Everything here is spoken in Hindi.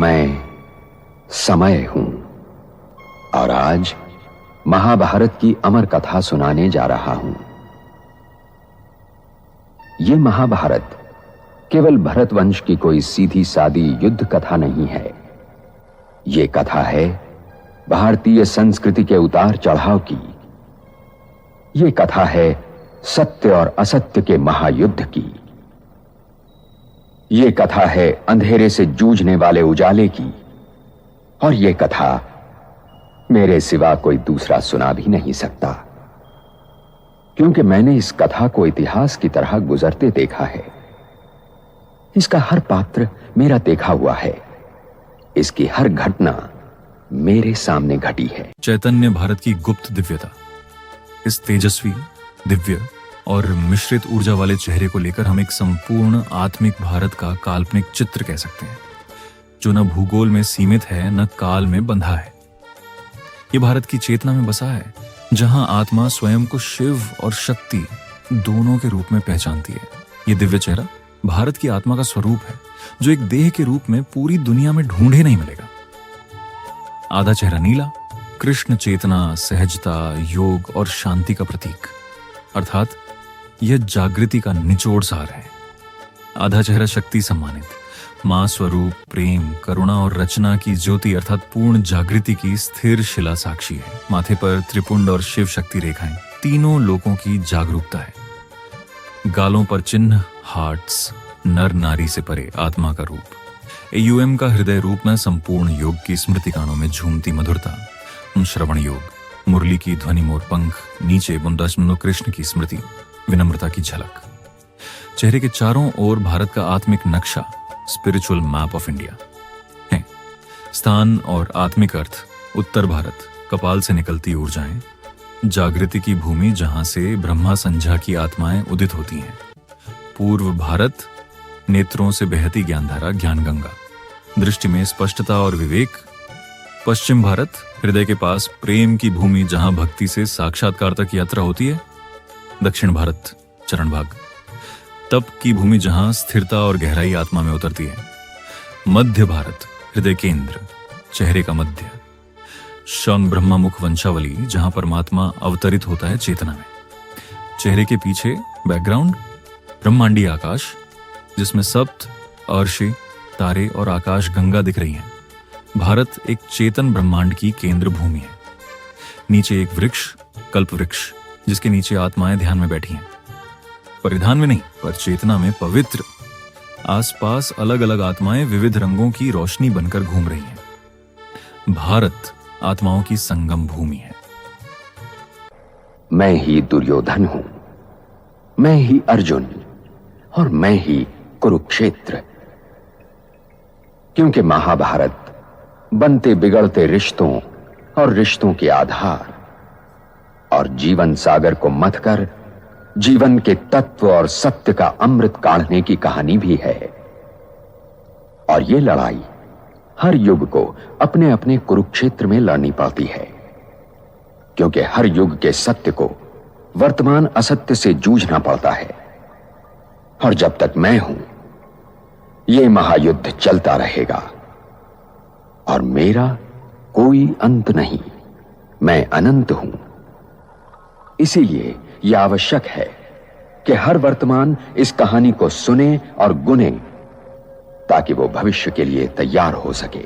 मैं समय हूं और आज महाभारत की अमर कथा सुनाने जा रहा हूं। यह महाभारत केवल भरत वंश की कोई सीधी सादी युद्ध कथा नहीं है। यह कथा है भारतीय संस्कृति के उतार चढ़ाव की। यह कथा है सत्य और असत्य के महायुद्ध की। यह कथा है अंधेरे से जूझने वाले उजाले की। और यह कथा मेरे सिवा कोई दूसरा सुना भी नहीं सकता, क्योंकि मैंने इस कथा को इतिहास की तरह गुजरते देखा है। इसका हर पात्र मेरा देखा हुआ है। इसकी हर घटना मेरे सामने घटी है। चैतन्य भारत की गुप्त दिव्यता, इस तेजस्वी, दिव्य और मिश्रित ऊर्जा वाले चेहरे को लेकर हम एक संपूर्ण आत्मिक भारत का काल्पनिक चित्र कह सकते हैं, जो न भूगोल में सीमित है न काल में बंधा है। ये भारत की चेतना में बसा है, जहां आत्मा स्वयं को शिव और शक्ति दोनों के रूप में पहचानती है। ये दिव्य चेहरा भारत की आत्मा का स्वरूप है, जो एक देह के रूप में पूरी दुनिया में ढूंढे नहीं मिलेगा। आधा चेहरा नीला, कृष्ण चेतना, सहजता, योग और शांति का प्रतीक, अर्थात यह जागृति का निचोड़ सार है। आधा चेहरा शक्ति सम्मानित, मां स्वरूप, प्रेम, करुणा और रचना की ज्योति अर्थात पूर्ण जागृति की स्थिर शिला साक्षी है। माथे पर त्रिपुंड और शिव शक्ति रेखाएं, तीनों लोकों की जागरूकता है। गालों पर चिन्ह, हार्ट्स, नर नारी से परे आत्मा का रूप। AUM का हृदय रूप में संपूर्ण योग की स्मृति गानों में झूमती मधुरता, श्रवण योग, मुरली की ध्वनि मोर पंख, नीचे बुंदाश्मनो कृष्ण की स्मृति, विनम्रता की झलक। चेहरे के चारों ओर भारत का आत्मिक नक्शा, स्पिरिचुअल मैप ऑफ इंडिया है। स्थान और आत्मिक अर्थ, उत्तर भारत, कपाल से निकलती ऊर्जाएं, जागृति की भूमि जहां से ब्रह्मा संध्या की आत्माएं उदित होती हैं। पूर्व भारत, नेत्रों से बहती ज्ञानधारा, ज्ञान गंगा, दृष्टि में स्पष्टता और विवेक। पश्चिम भारत, हृदय के पास प्रेम की भूमि, जहां भक्ति से साक्षात्कार तक यात्रा होती है। दक्षिण भारत, चरण भाग, तप की भूमि, जहां स्थिरता और गहराई आत्मा में उतरती है। मध्य भारत, हृदय केंद्र, चेहरे का मध्य, शंग ब्रह्मा मुख वंशावली, जहां परमात्मा अवतरित होता है चेतना में। चेहरे के पीछे बैकग्राउंड, ब्रह्मांडीय आकाश, जिसमें सप्त, अर्शी, तारे और आकाश गंगा दिख रही हैं। भारत एक चेतन ब्रह्मांड की केंद्र भूमि है। नीचे एक वृक्ष, कल्प वृक्ष, जिसके नीचे आत्माएं ध्यान में बैठी हैं, परिधान में नहीं पर चेतना में पवित्र। आसपास अलग अलग आत्माएं विविध रंगों की रोशनी बनकर घूम रही हैं। भारत आत्माओं की संगम भूमि है। मैं ही दुर्योधन हूं, मैं ही अर्जुन और मैं ही कुरुक्षेत्र। क्योंकि महाभारत बनते बिगड़ते रिश्तों और रिश्तों के आधार और जीवन सागर को मथकर जीवन के तत्व और सत्य का अमृत काढ़ने की कहानी भी है। और यह लड़ाई हर युग को अपने अपने कुरुक्षेत्र में लड़नी पड़ती है, क्योंकि हर युग के सत्य को वर्तमान असत्य से जूझना पड़ता है। और जब तक मैं हूं, यह महायुद्ध चलता रहेगा और मेरा कोई अंत नहीं। मैं अनंत हूं। इसीलिए यह आवश्यक है कि हर वर्तमान इस कहानी को सुने और गुने, ताकि वो भविष्य के लिए तैयार हो सके।